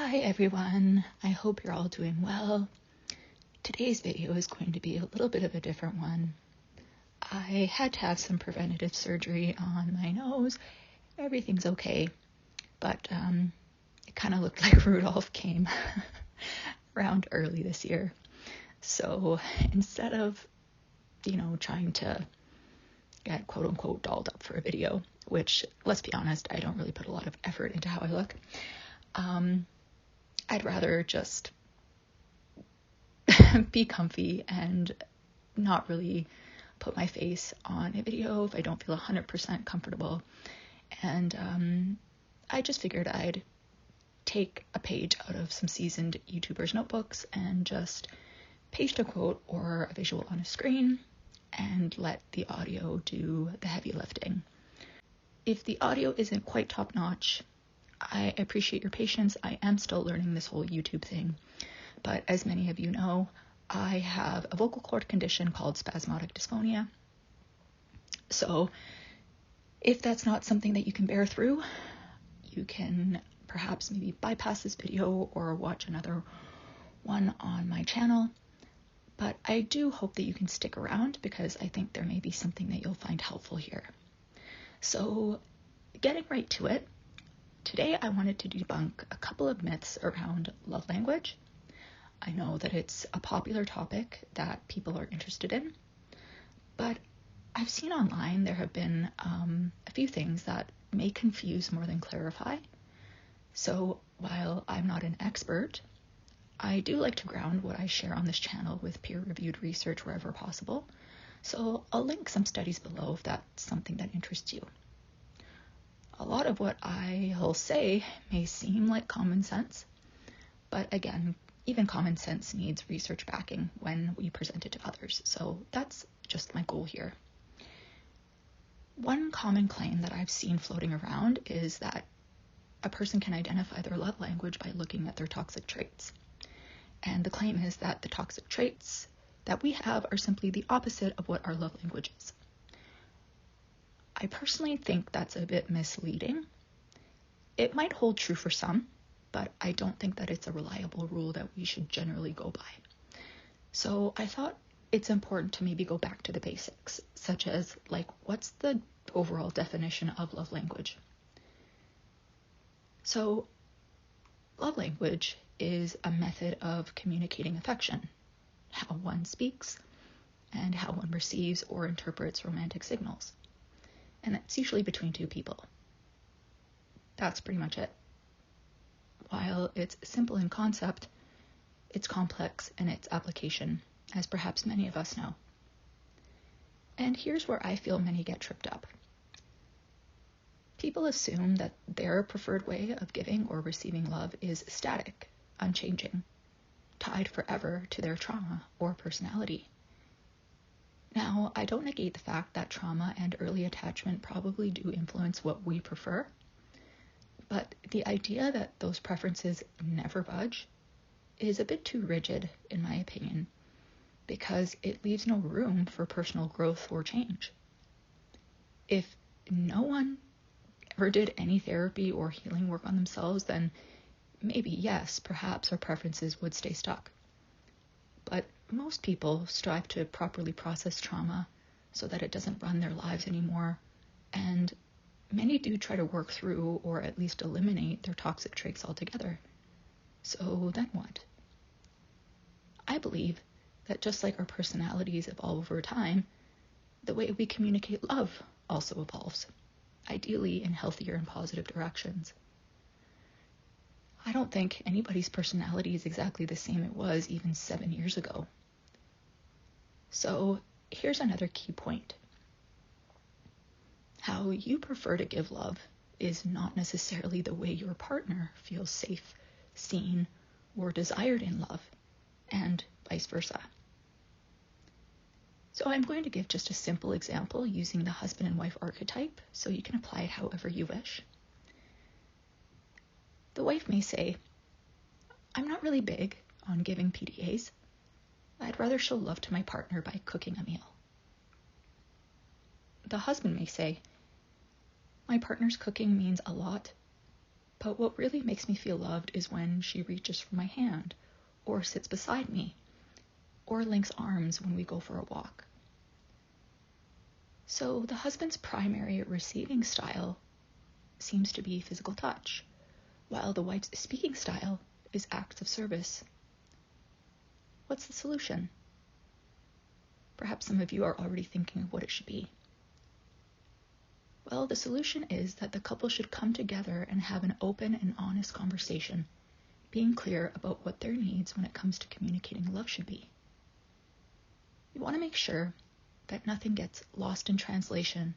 Hi everyone, I hope you're all doing well. Today's video is going to be a little bit of a different one. I had to have some preventative surgery on my nose. Everything's okay, but it kind of looked like Rudolph came around early this year. So instead of, trying to get quote unquote dolled up for a video, which, let's be honest, I don't really put a lot of effort into how I look, I'd rather just be comfy and not really put my face on a video if I don't feel 100% comfortable. And I just figured I'd take a page out of some seasoned YouTubers' notebooks and just paste a quote or a visual on a screen and let the audio do the heavy lifting. If the audio isn't quite top-notch, I appreciate your patience. I am still learning this whole YouTube thing, but as many of you know, I have a vocal cord condition called spasmodic dysphonia. So if that's not something that you can bear through, you can perhaps maybe bypass this video or watch another one on my channel. But I do hope that you can stick around because I think there may be something that you'll find helpful here. So getting right to it, today I wanted to debunk a couple of myths around love language. I know that it's a popular topic that people are interested in, but I've seen online there have been a few things that may confuse more than clarify. So while I'm not an expert, I do like to ground what I share on this channel with peer-reviewed research wherever possible. So I'll link some studies below if that's something that interests you. A lot of what I'll say may seem like common sense, but again, even common sense needs research backing when we present it to others, so that's just my goal here. One common claim that I've seen floating around is that a person can identify their love language by looking at their toxic traits. And the claim is that the toxic traits that we have are simply the opposite of what our love language is. I personally think that's a bit misleading. It might hold true for some, but I don't think that it's a reliable rule that we should generally go by. So I thought it's important to maybe go back to the basics, such as, what's the overall definition of love language? So love language is a method of communicating affection, how one speaks, and how one receives or interprets romantic signals. And it's usually between two people. That's pretty much it. While it's simple in concept, it's complex in its application, as perhaps many of us know. And here's where I feel many get tripped up. People assume that their preferred way of giving or receiving love is static, unchanging, tied forever to their trauma or personality. Now, I don't negate the fact that trauma and early attachment probably do influence what we prefer, but the idea that those preferences never budge is a bit too rigid, in my opinion, because it leaves no room for personal growth or change. If no one ever did any therapy or healing work on themselves, then maybe, yes, perhaps our preferences would stay stuck. But most people strive to properly process trauma so that it doesn't run their lives anymore, and many do try to work through or at least eliminate their toxic traits altogether. So then what? I believe that just like our personalities evolve over time, the way we communicate love also evolves, ideally in healthier and positive directions. I don't think anybody's personality is exactly the same it was even 7 years ago. So here's another key point. How you prefer to give love is not necessarily the way your partner feels safe, seen, or desired in love, and vice versa. So I'm going to give just a simple example using the husband and wife archetype, so you can apply it however you wish. The wife may say, I'm not really big on giving PDAs. I'd rather show love to my partner by cooking a meal. The husband may say, my partner's cooking means a lot. But what really makes me feel loved is when she reaches for my hand, or sits beside me, or links arms when we go for a walk. So the husband's primary receiving style seems to be physical touch, while the wife's speaking style is acts of service. What's the solution? Perhaps some of you are already thinking of what it should be. Well, the solution is that the couple should come together and have an open and honest conversation, being clear about what their needs when it comes to communicating love should be. You want to make sure that nothing gets lost in translation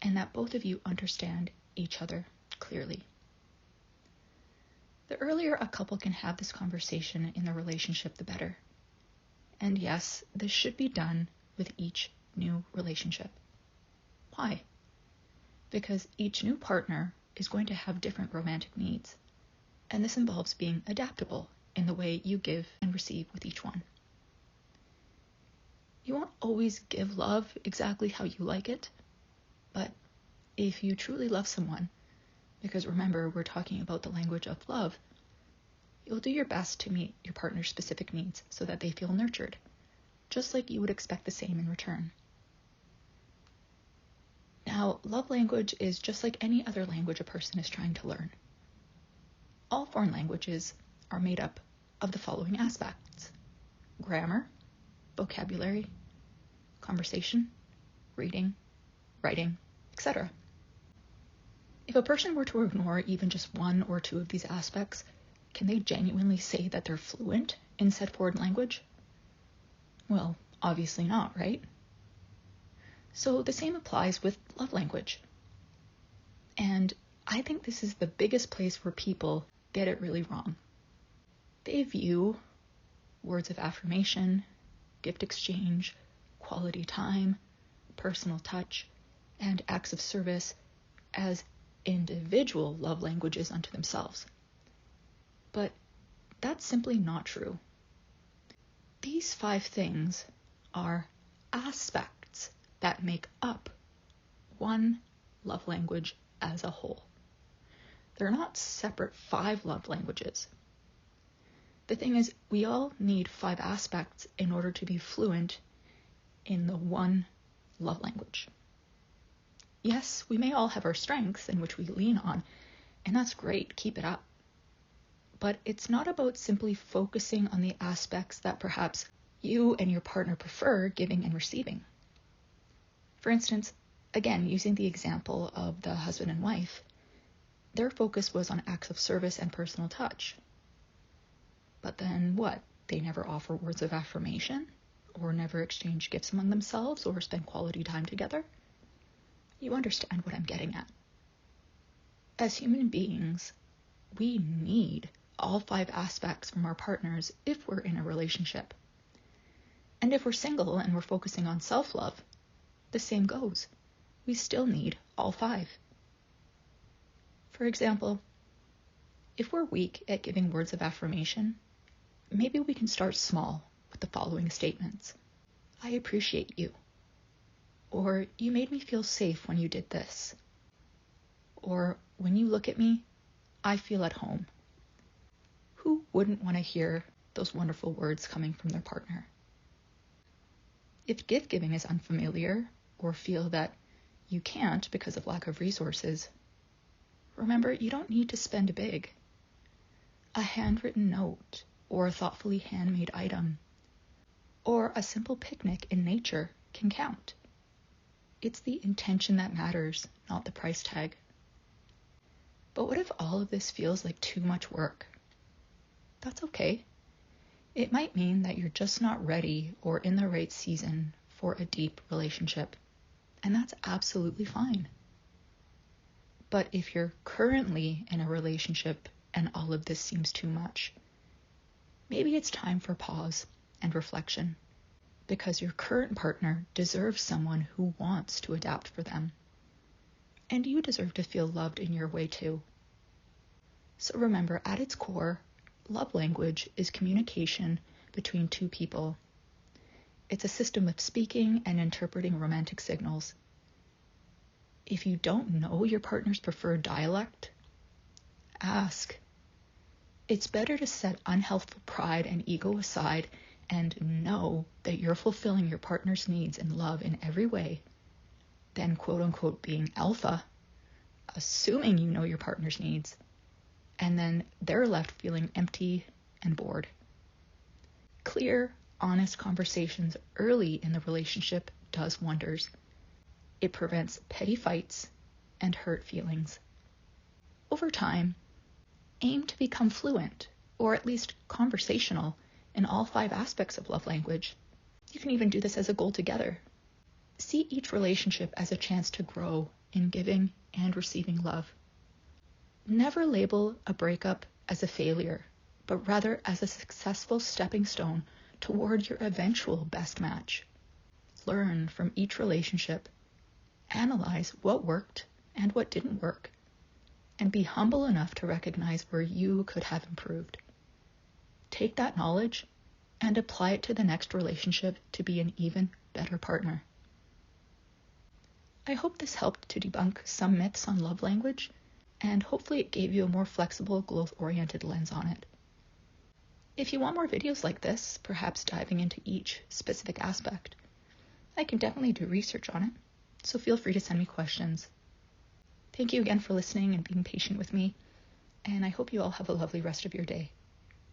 and that both of you understand each other clearly. The earlier a couple can have this conversation in the relationship, the better. And yes, this should be done with each new relationship. Why? Because each new partner is going to have different romantic needs, and this involves being adaptable in the way you give and receive with each one. You won't always give love exactly how you like it, but if you truly love someone, because remember, we're talking about the language of love, you'll do your best to meet your partner's specific needs so that they feel nurtured, just like you would expect the same in return. Now, love language is just like any other language a person is trying to learn. All foreign languages are made up of the following aspects: grammar, vocabulary, conversation, reading, writing, etc. If a person were to ignore even just one or two of these aspects, can they genuinely say that they're fluent in said foreign language? Well, obviously not, right? So the same applies with love language. And I think this is the biggest place where people get it really wrong. They view words of affirmation, gift exchange, quality time, personal touch, and acts of service as individual love languages unto themselves. But that's simply not true. These 5 things are aspects that make up one love language as a whole. They're not separate 5 love languages. The thing is, we all need 5 aspects in order to be fluent in the one love language. Yes, we may all have our strengths in which we lean on, and that's great, keep it up. But it's not about simply focusing on the aspects that perhaps you and your partner prefer giving and receiving. For instance, again, using the example of the husband and wife, their focus was on acts of service and personal touch. But then what? They never offer words of affirmation, or never exchange gifts among themselves, or spend quality time together? You understand what I'm getting at. As human beings, we need all 5 aspects from our partners if we're in a relationship. And if we're single and we're focusing on self-love, the same goes. We still need all 5. For example, if we're weak at giving words of affirmation, maybe we can start small with the following statements. I appreciate you. Or, you made me feel safe when you did this. Or, when you look at me, I feel at home. Who wouldn't want to hear those wonderful words coming from their partner? If gift giving is unfamiliar, or feel that you can't because of lack of resources, remember, you don't need to spend big. A handwritten note, or a thoughtfully handmade item, or a simple picnic in nature can count. It's the intention that matters, not the price tag. But what if all of this feels like too much work? That's okay. It might mean that you're just not ready or in the right season for a deep relationship, and that's absolutely fine. But if you're currently in a relationship and all of this seems too much, maybe it's time for pause and reflection, because your current partner deserves someone who wants to adapt for them. And you deserve to feel loved in your way too. So remember, at its core, love language is communication between 2 people. It's a system of speaking and interpreting romantic signals. If you don't know your partner's preferred dialect, ask. It's better to set unhealthful pride and ego aside and know that you're fulfilling your partner's needs and love in every way than quote-unquote being alpha, assuming you know your partner's needs, and then they're left feeling empty and bored. Clear, honest conversations early in the relationship does wonders. It prevents petty fights and hurt feelings. Over time, aim to become fluent, or at least conversational, in all 5 aspects of love language. You can even do this as a goal together. See each relationship as a chance to grow in giving and receiving love. Never label a breakup as a failure, but rather as a successful stepping stone toward your eventual best match. Learn from each relationship, analyze what worked and what didn't work, and be humble enough to recognize where you could have improved. Take that knowledge and apply it to the next relationship to be an even better partner. I hope this helped to debunk some myths on love language, and hopefully it gave you a more flexible, growth-oriented lens on it. If you want more videos like this, perhaps diving into each specific aspect, I can definitely do research on it, so feel free to send me questions. Thank you again for listening and being patient with me, and I hope you all have a lovely rest of your day.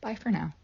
Bye for now.